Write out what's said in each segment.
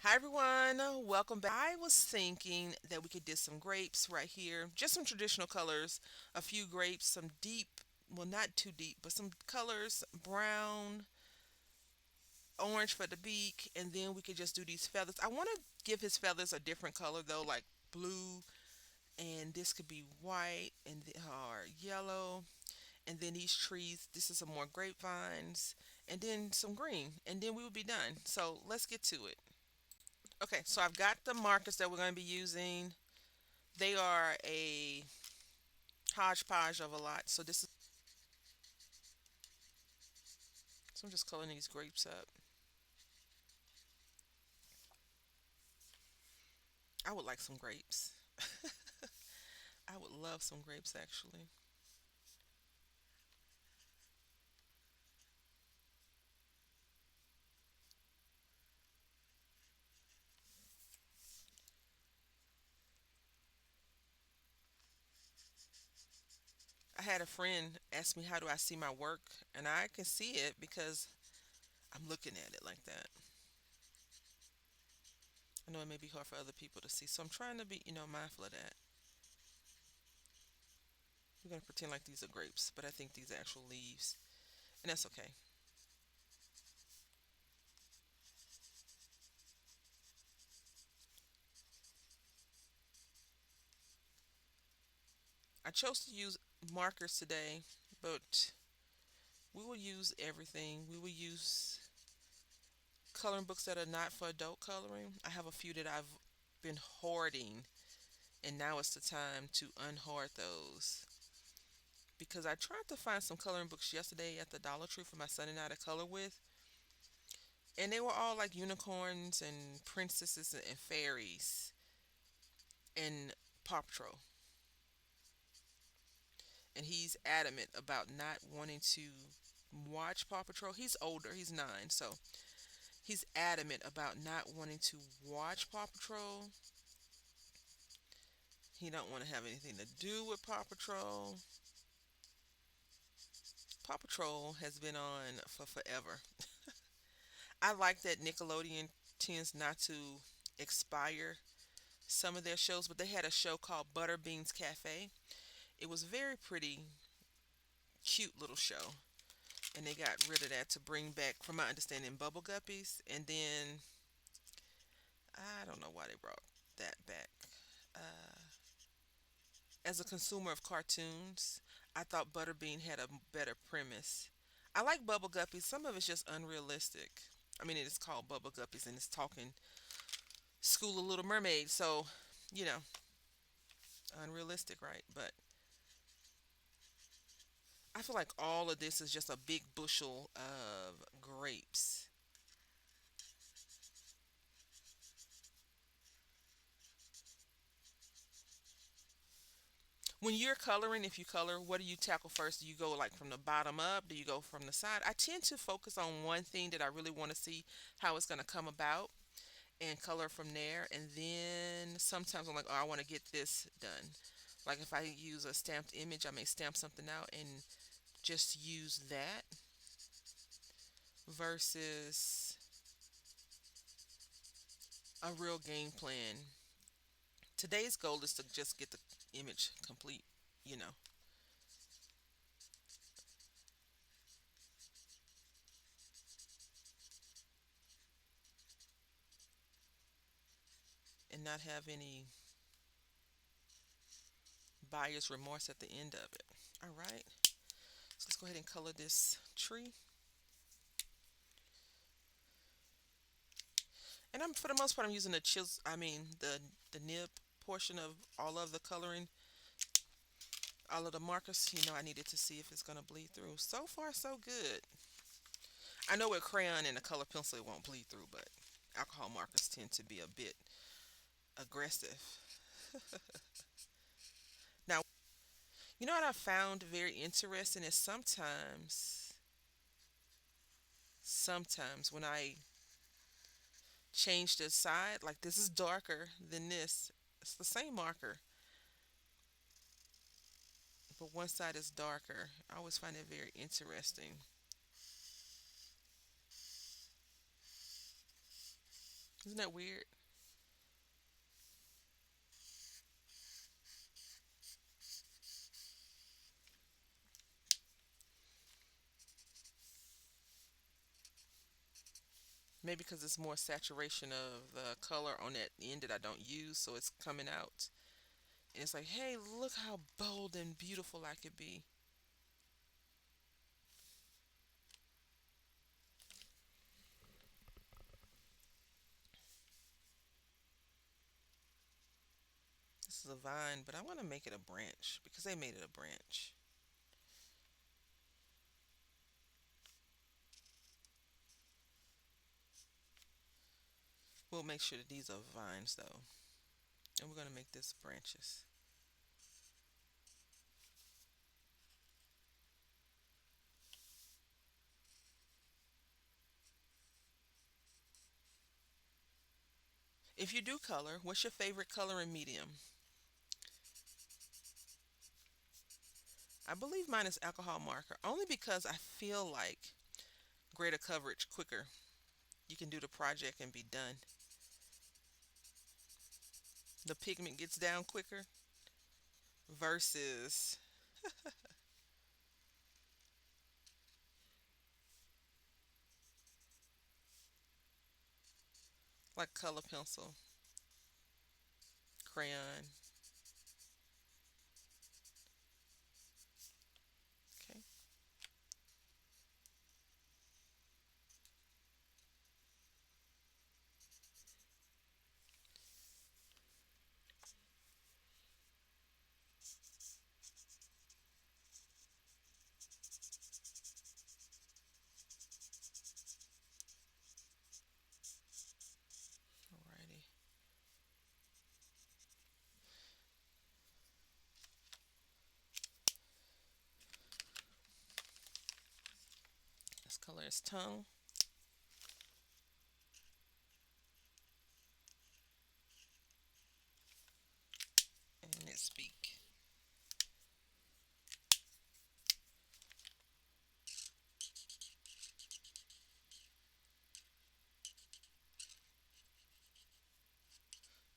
Hi everyone, welcome back. I was thinking that we could do some grapes right here, just some traditional colors, a few grapes, some deep, well, not too deep, but some colors, brown, orange for the beak, and then we could just do these feathers. I want to give his feathers a different color though, like blue, and this could be white or yellow, and then these trees, this is some more grapevines, and then some green, and then we will be done. So let's get to it. Okay, so I've got the markers that we're going to be using. They are a hodgepodge of a lot. So I'm just coloring these grapes up. I would like some grapes. I would love some grapes actually. I had a friend ask me how do I see my work, and I can see it because I'm looking at it like that. I know it may be hard for other people to see, so I'm trying to be mindful of that. We're gonna pretend like these are grapes, but I think these are actual leaves, and that's okay. I chose to use markers today, but we will use everything. We will use coloring books that are not for adult coloring. I have a few that I've been hoarding, and now it's the time to unhoard those. Because I tried to find some coloring books yesterday at the Dollar Tree for my son and I to color with, and they were all like unicorns and princesses and fairies and Paw Patrol. And he's adamant about not wanting to watch Paw Patrol. He's older, he's 9, so he's adamant about not wanting to watch Paw Patrol. He don't want to have anything to do with Paw Patrol. Paw Patrol has been on for forever. I like that Nickelodeon tends not to expire some of their shows, but they had a show called Butterbeans Cafe. It was a very pretty, cute little show, and they got rid of that to bring back, from my understanding, Bubble Guppies, and then I don't know why they brought that back. Uh, as a consumer of cartoons, I thought Butterbean had a better premise. I like Bubble Guppies. Some of it's just unrealistic. I mean, it is called Bubble Guppies and it's talking School of Little Mermaid, so you know, unrealistic, right? But I feel like all of this is just a big bushel of grapes. When you're coloring, if you color, what do you tackle first? Do you go like from the bottom up? Do you go from the side? I tend to focus on one thing that I really want to see how it's going to come about and color from there. And then sometimes I'm like, oh, I want to get this done. Like if I use a stamped image, I may stamp something out and just use that versus a real game plan. Today's goal is to just get the image complete, you know, and not have any buyer's remorse at the end of it. All right, so let's go ahead and color this tree. And I'm for the most part I'm using the chis. I mean the nib portion of all of the coloring, all of the markers. I needed to see if it's gonna bleed through. So far, so good. I know with crayon and a color pencil it won't bleed through, but alcohol markers tend to be a bit aggressive. Now, you know what I found very interesting is sometimes when I change the side, like this is darker than this. It's the same marker, but one side is darker. I always find it very interesting. Isn't that weird? Maybe because it's more saturation of the color on that end that I don't use, so it's coming out. And it's like, hey, look how bold and beautiful I could be. This is a vine, but I want to make it a branch because they made it a branch. We'll make sure that these are vines though. And we're going to make this branches. If you do color, what's your favorite color and medium? I believe mine is alcohol marker only because I feel like greater coverage quicker. You can do the project and be done. The pigment gets down quicker versus like color pencil, crayon. Okay, alrighty. Let's color his tongue and his beak.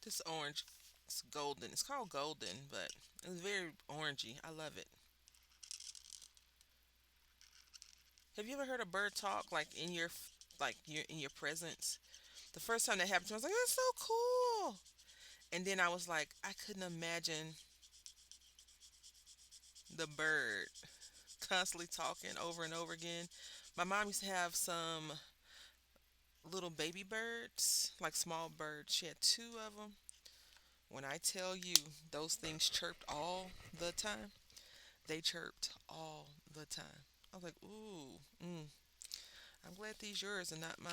This orange, it's golden. It's called golden, but it's very orangey. I love it. Have you ever heard a bird talk like in your in your presence? The first time that happened to me, I was like, "That's so cool." And then I was like, I couldn't imagine the bird constantly talking over and over again. My mom used to have some little baby birds, like small birds. She had two of them. When I tell you those things chirped all the time, they chirped all the time. I was like, ooh, I'm glad these yours and not mine.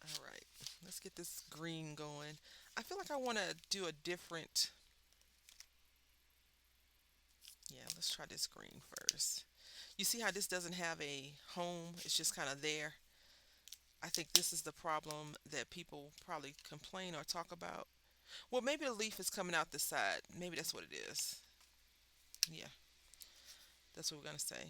All right, let's get this green going. I feel like I want to do a different. Yeah, let's try this green first. You see how this doesn't have a home? It's just kind of there. I think this is the problem that people probably complain or talk about. Well, maybe the leaf is coming out the side. Maybe that's what it is. Yeah, that's what we're going to say.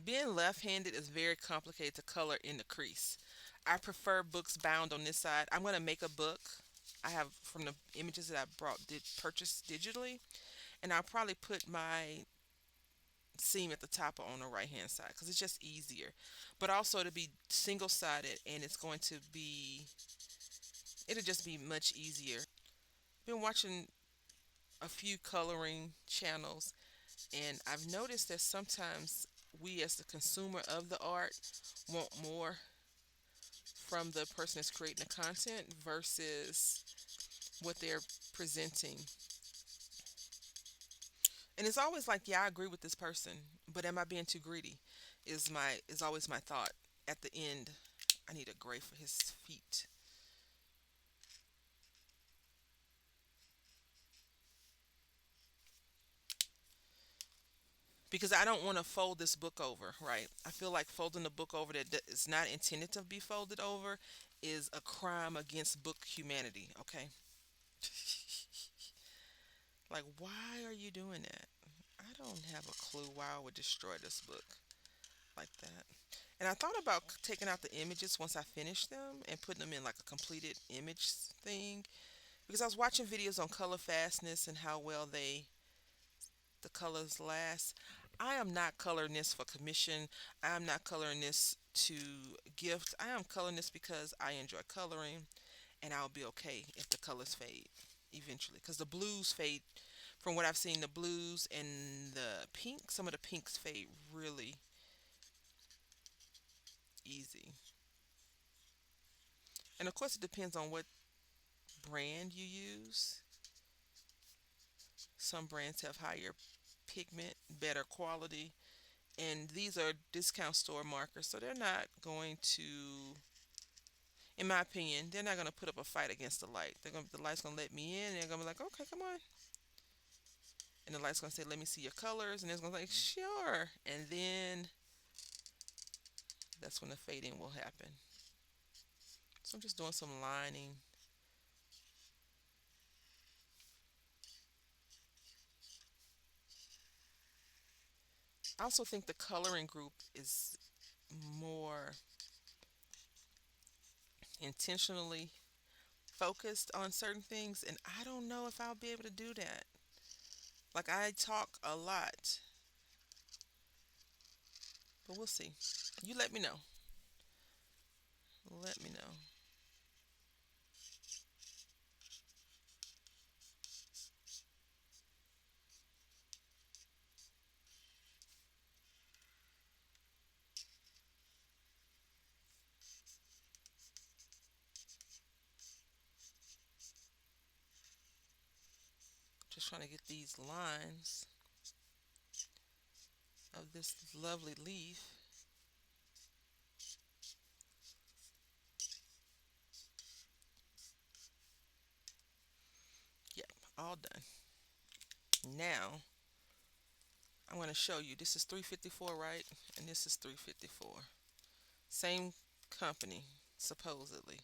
Being left-handed is very complicated to color in the crease. I prefer books bound on this side. I'm going to make a book. I have from the images that I brought did purchase digitally, and I'll probably put my seam at the top or on the right hand side because it's just easier. But also to be single sided and it's going to be it'll just be much easier. Been watching a few coloring channels and I've noticed that sometimes we as the consumer of the art want more from the person that's creating the content versus what they're presenting. And it's always like, yeah, I agree with this person, but am I being too greedy? Is always my thought at the end. I need a gray for his feet because I don't want to fold this book over, right? I feel like folding the book over that is not intended to be folded over is a crime against book humanity, okay? Like, why are you doing that? I don't have a clue why I would destroy this book like that. And I thought about taking out the images once I finished them and putting them in like a completed image thing because I was watching videos on color fastness and how well the colors last. I am not coloring this for commission. I am not coloring this to gift. I am coloring this because I enjoy coloring and I'll be okay if the colors fade eventually because the blues fade. From what I've seen, the blues and the pink, some of the pinks fade really easy. And of course, it depends on what brand you use. Some brands have higher pigment, better quality, and these are discount store markers, so they're not going to, in my opinion, they're not going to put up a fight against the light. The light's going to let me in, and they're going to be like, okay, come on. And the light's going to say, let me see your colors, and it's going to be like, sure. And then that's when the fading will happen. So I'm just doing some lining. I also think the coloring group is more intentionally focused on certain things, and I don't know if I'll be able to do that. Like, I talk a lot, but we'll see. You let me know. Let me know. Just trying to get these lines of this lovely leaf. Yep, all done. Now, I'm going to show you. This is 354, right? And this is 354. Same company, supposedly.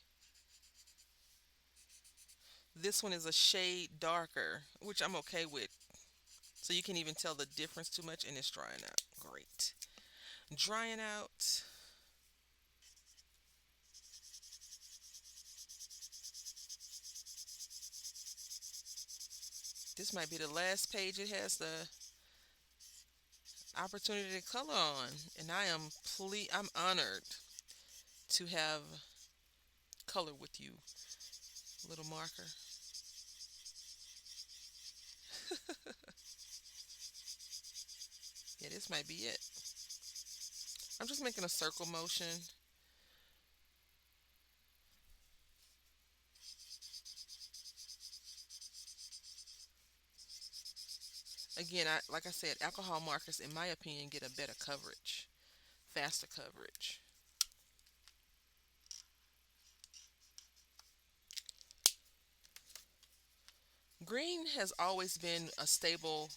This one is a shade darker, which I'm okay with. So you can even tell the difference too much, and it's drying out. Great. Drying out. This might be the last page it has the opportunity to color on, and I'm honored to have color with you, little marker. Yeah, this might be it. I'm just making a circle motion. Again, like I said, alcohol markers, in my opinion, get a better coverage, faster coverage. Green has always been a stable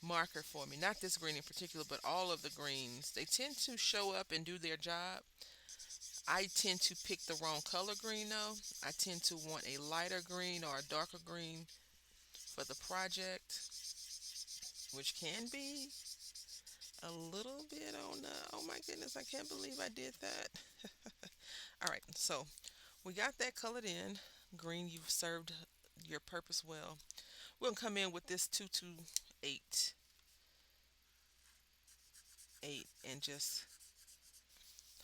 marker for me. Not this green in particular, but all of the greens. They tend to show up and do their job. I tend to pick the wrong color green though. I tend to want a lighter green or a darker green for the project, which can be a little bit on the, oh my goodness, I can't believe I did that. All right, so we got that colored in. Green, you've served your purpose well. We're gonna come in with this 228 and just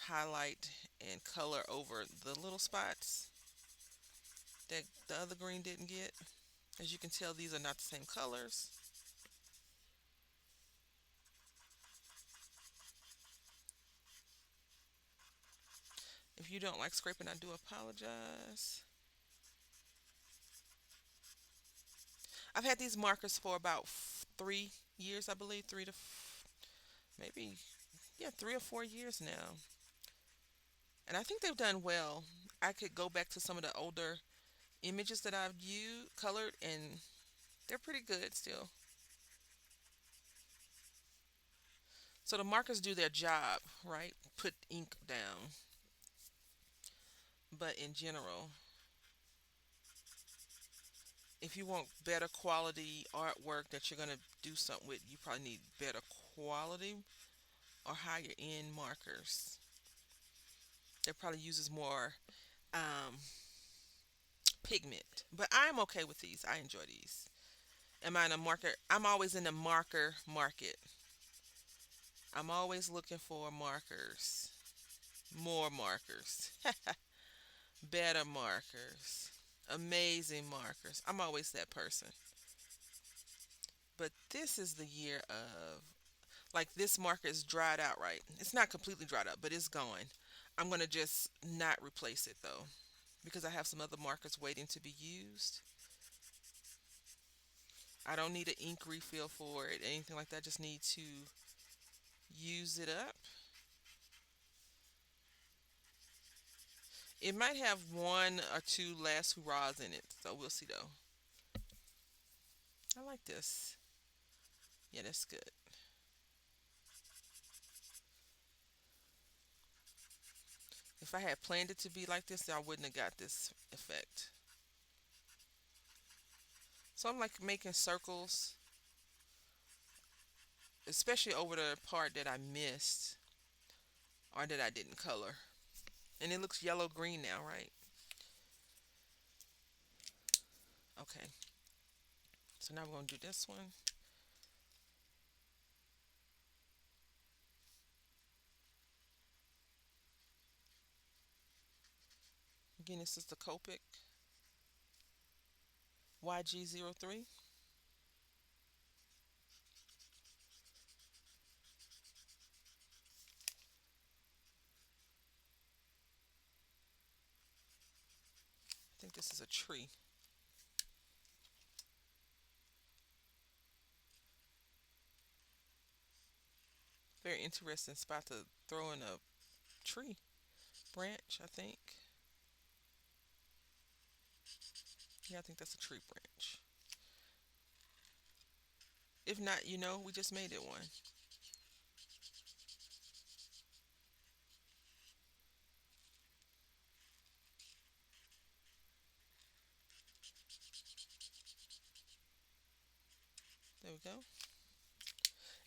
highlight and color over the little spots that the other green didn't get. As you can tell, these are not the same colors. If you don't like scraping, I do apologize. I've had these markers for about 3 years, I believe, maybe, yeah, 3 or 4 years now. And I think they've done well. I could go back to some of the older images that I've used, colored, and they're pretty good still. So the markers do their job, right? Put ink down. But in general, If you want better quality artwork that you're going to do something with, you probably need better quality or higher end markers. That probably uses more um, pigment. But I'm okay with these. I enjoy these. Am I in a marker? I'm always in the marker market. I'm always looking for markers, more markers, better markers, amazing markers. I'm always that person. But this is the year of, like, this marker is dried out, right? It's not completely dried out, but it's gone. I'm going to just not replace it though because I have some other markers waiting to be used. I don't need an ink refill for it, anything like that. I just need to use it up. It might have one or two last hurrahs in it, so we'll see though. I like this. Yeah, that's good. If I had planned it to be like this, I wouldn't have got this effect. So I'm like making circles, especially over the part that I missed or that I didn't color. And it looks yellow green now, right? Okay. So now we're going to do this one. Again, this is the Copic YG03. I think this is a tree. Very interesting spot to throw in a tree branch, I think. Yeah, I think that's a tree branch. If not, we just made it one. There we go.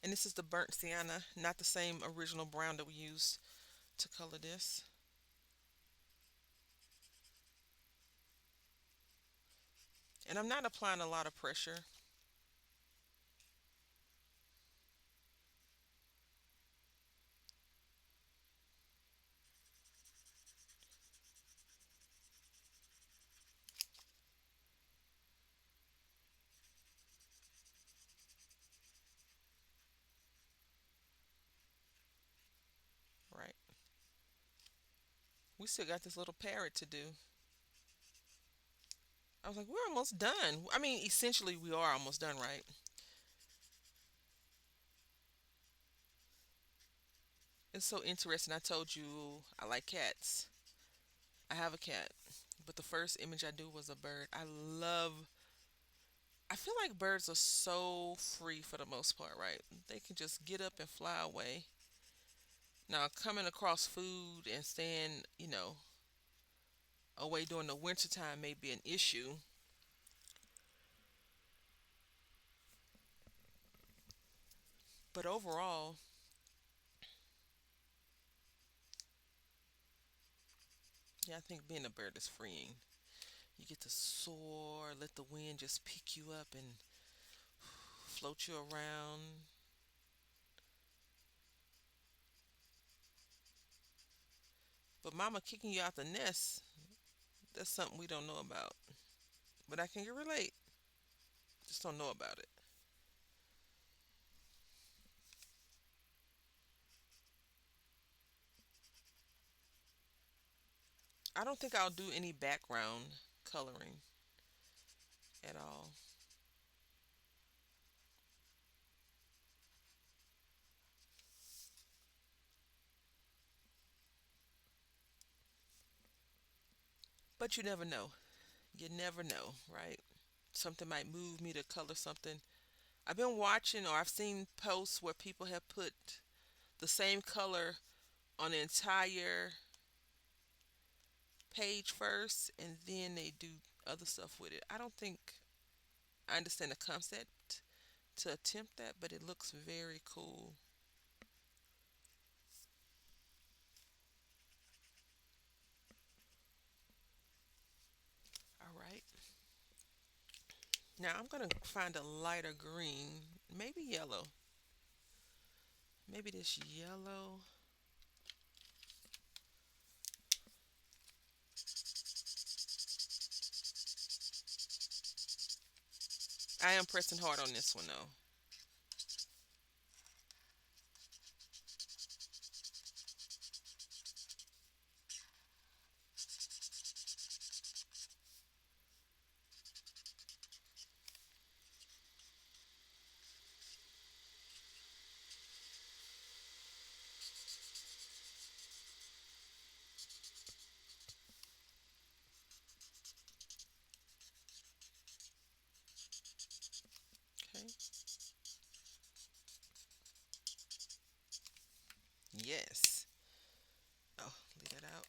And this is the burnt sienna, not the same original brown that we used to color this. And I'm not applying a lot of pressure. Right. We still got this little parrot to do. I was like, we're almost done. I mean, essentially, we are almost done, right? It's so interesting. I told you I like cats. I have a cat. But the first image I do was a bird. I feel like birds are so free for the most part, right? They can just get up and fly away. Now, coming across food and staying, away during the wintertime may be an issue. But overall, yeah, I think being a bird is freeing. You get to soar, let the wind just pick you up and float you around. But mama kicking you out the nest, that's something we don't know about. But I can relate, just don't know about it. I don't think I'll do any background coloring at all. But you never know. You never know, right? Something might move me to color something. I've been watching or I've seen posts where people have put the same color on the entire page first and then they do other stuff with it. I don't think I understand the concept to attempt that, but it looks very cool. All right. Now I'm going to find a lighter green, maybe yellow. Maybe this yellow. I am pressing hard on this one though. Okay. Yes. Oh, leave that out.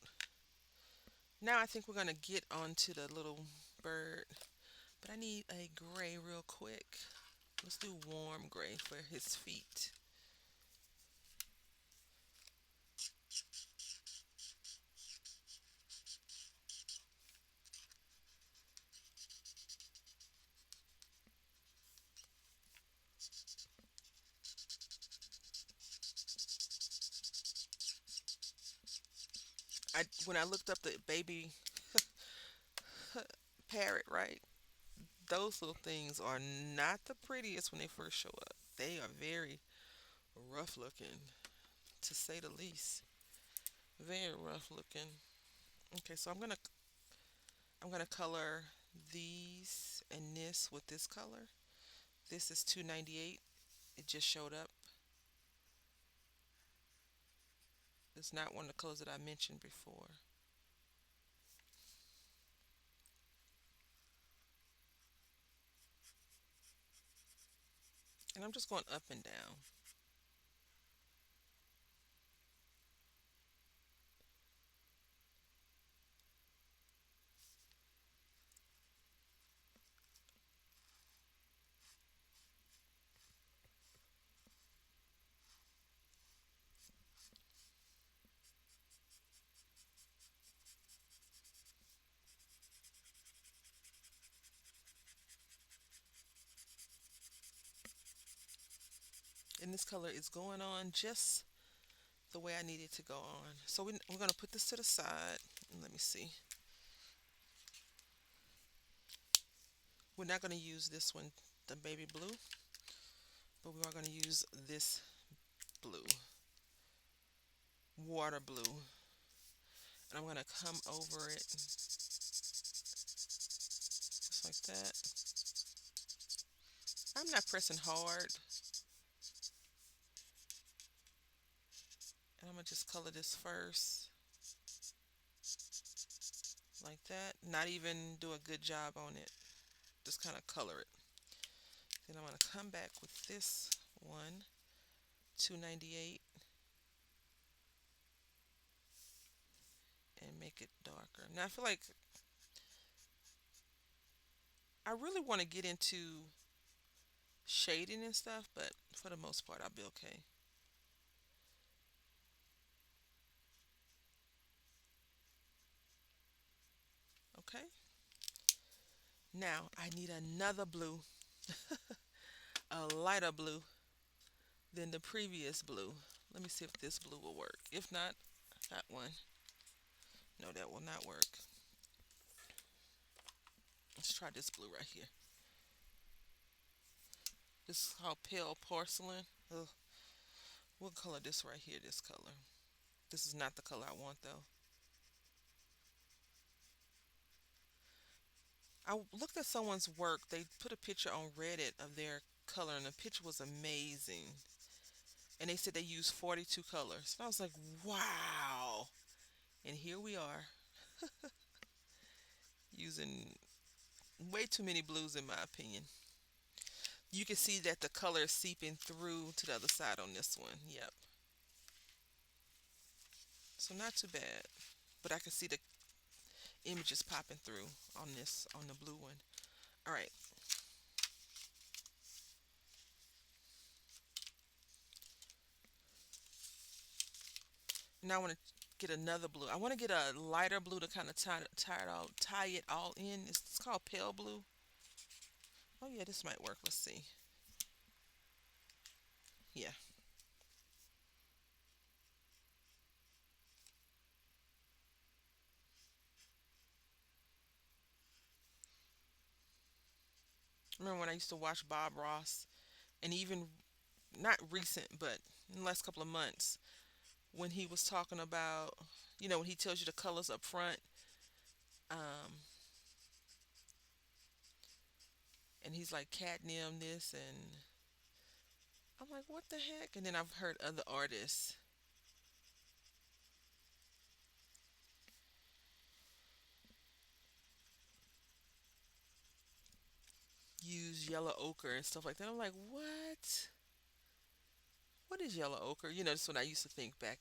Now I think we're going to get onto the little bird, but I need a gray real quick. Let's do warm gray for his feet. When I looked up the baby parrot, right? Those little things are not the prettiest when they first show up. They are very rough looking, to say the least. Very rough looking. Okay, so I'm gonna color these and this with this color. This is 298. It just showed up. It's not one of the colors that I mentioned before. And I'm just going up and down. And this color is going on just the way I need it to go on. So we're going to put this to the side. And let me see. We're not going to use this one, the baby blue, but we are going to use this blue, water blue. And I'm going to come over it just like that. I'm not pressing hard. And I'm going to just color this first like that. Not even do a good job on it. Just kind of color it. Then I'm going to come back with this one, 298, and make it darker. Now I feel like I really want to get into shading and stuff, but for the most part, I'll be okay. Okay. Now I need another blue, a lighter blue than the previous blue. Let me see if this blue will work. If not, that one. No, that will not work. Let's try this blue right here. This is called pale porcelain. Ugh. We'll color this right here, this color. This is not the color I want though. I looked at someone's work. They put a picture on Reddit of their color, and the picture was amazing. And they said they used 42 colors. And I was like, wow. And here we are using way too many blues, in my opinion. You can see that the color is seeping through to the other side on this one. Yep. So not too bad. But I can see the images popping through on this, on the blue one. All right. now I want to get another blue. I want to get a lighter blue to kind of tie it all in. It's called pale blue. Oh yeah, this might work. Let's see. Yeah. Remember when I used to watch Bob Ross, and even not recent, but in the last couple of months, when he was talking about, when he tells you the colors up front, um, and he's like cadmium this, and I'm like, what the heck? And then I've heard other artists use yellow ochre and stuff like that. I'm like, what? What is yellow ochre? This is what I used to think back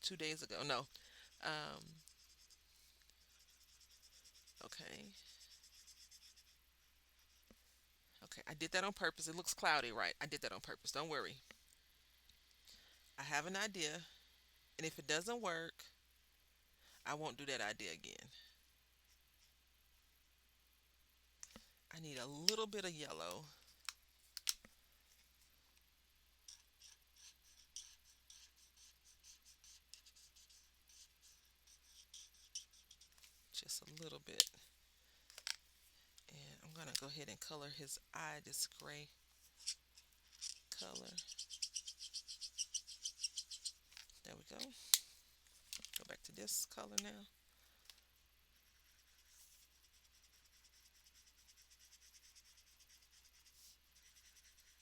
2 days ago. No. Um, okay. Okay. I did that on purpose. It looks cloudy, right? I did that on purpose. Don't worry. I have an idea. And if it doesn't work, I won't do that idea again. I need a little bit of yellow. Just a little bit. And I'm going to go ahead and color his eye this gray color. There we go. Go back to this color now.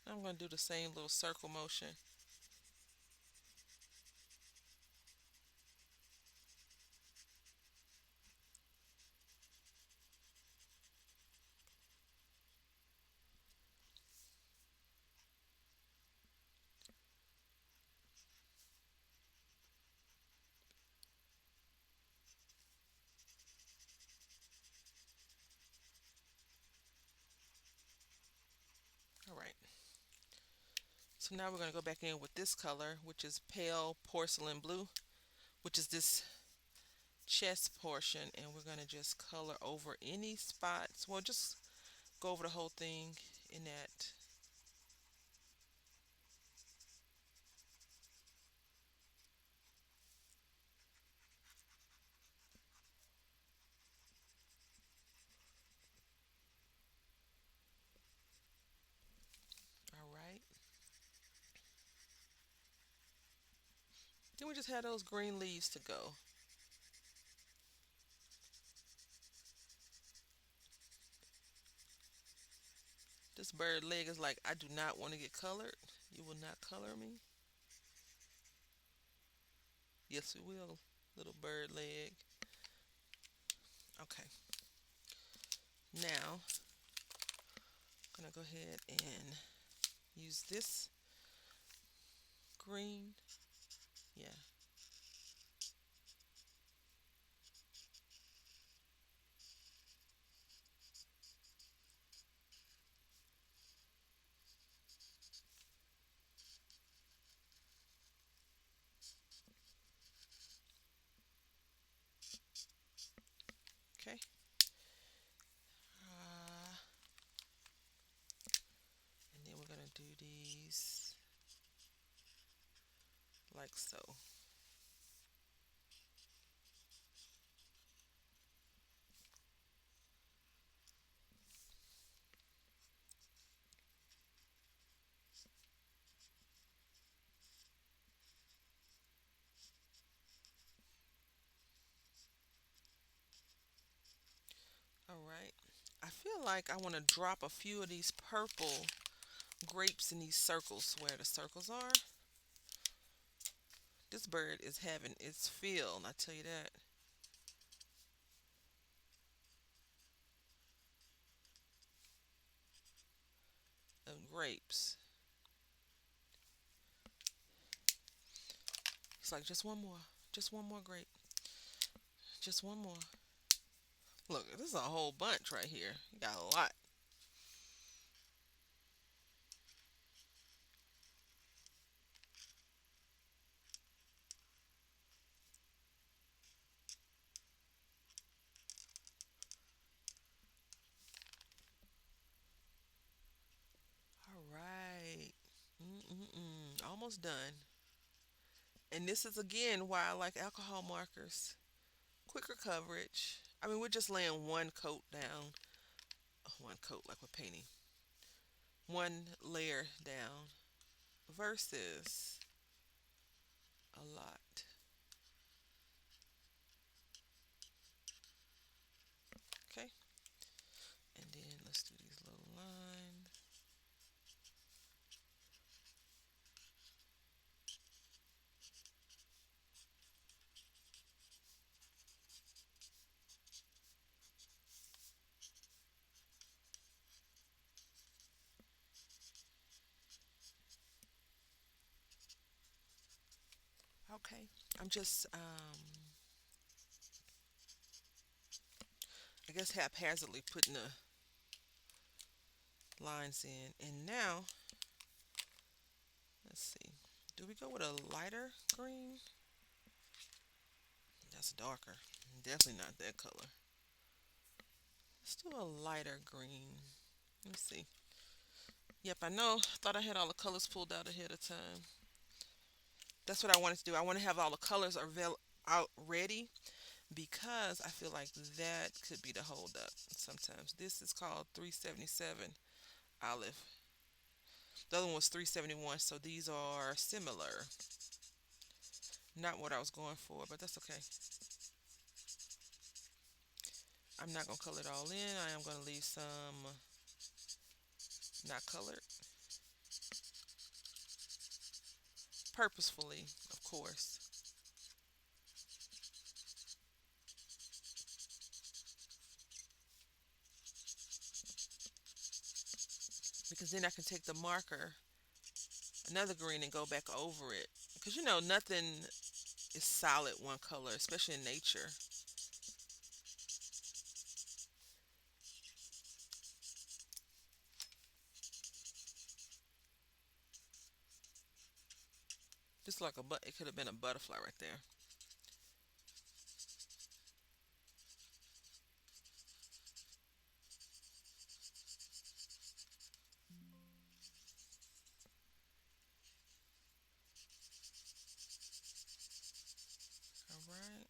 I'm going to do the same little circle motion. All right. So now we're going to go back in with this color, which is pale porcelain blue, which is this chest portion. And we're going to just color over any spots. Well, just go over the whole thing in that. All right. Then we just have those green leaves to go. This bird leg is like, I do not want to get colored. You will not color me. Yes, we will. Little bird leg. Okay. Now, I'm going to go ahead and use this green. Yeah. Okay. Uh, and then we're going to do these like so. All right. I feel like I want to drop a few of these purple grapes in these circles where the circles are. This bird is having its fill, I tell you that. Of grapes. It's like just one more. Just one more grape. Just one more. Look, this is a whole bunch right here. You got a lot. almost done. And this is again why I like alcohol markers. Quicker coverage. I mean, we're just laying one coat down. One coat, like we're painting. One layer down versus a lot. Okay? And then let's do these little lines. Okay. I'm just, I guess, haphazardly putting the lines in. And now, let's see. Do we go with a lighter green? That's darker. Definitely not that color. Let's do a lighter green. Let me see. Yep, I know. Thought I had all the colors pulled out ahead of time. That's what I wanted to do. I want to have all the colors out ready because I feel like that could be the holdup sometimes. This is called 377 olive. The other one was 371, so these are similar. Not what I was going for, but that's okay. I'm not going to color it all in. I am going to leave some not colored purposefully, of course, because then I can take the marker, another green, and go back over it. Because nothing is solid one color, especially in nature. Just like it could have been a butterfly right there. All right.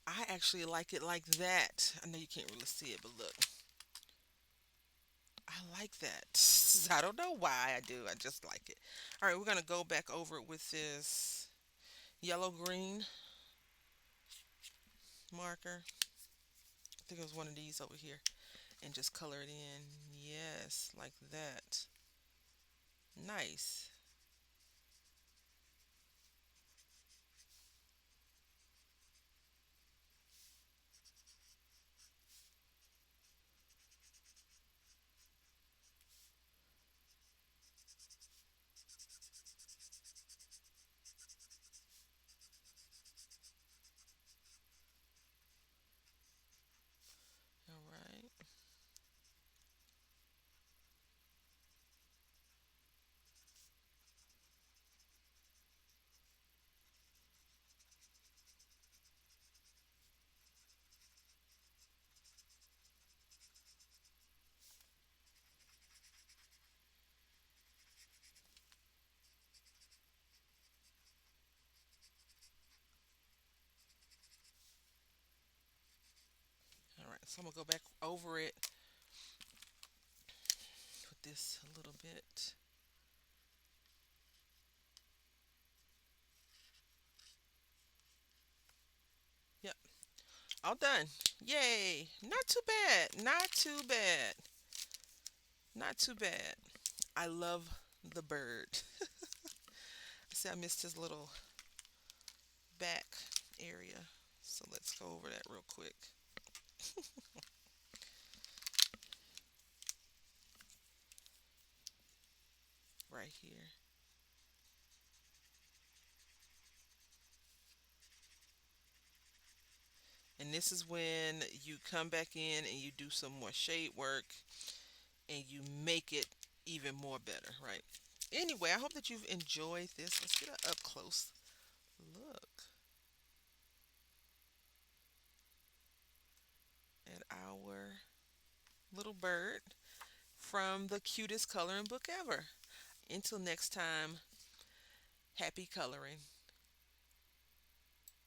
I actually like it like that. I know you can't really see it, but look, I like that. I don't know why I do. I just like it. All right, we're gonna go back over it with this yellow green marker. I think it was one of these over here, and just color it in. Yes, like that. Nice. All right. All right. So I'm gonna go back over it with this a little bit. Yep. All done. Yay. Not too bad. Not too bad. Not too bad. I love the bird. See, I missed his little back area. So let's go over that real quick. Right here. And this is when you come back in and you do some more shade work and you make it even more better, right? Anyway, I hope that you've enjoyed this. Let's get an up close look at our little bird from the cutest coloring book ever. Until next time, happy coloring.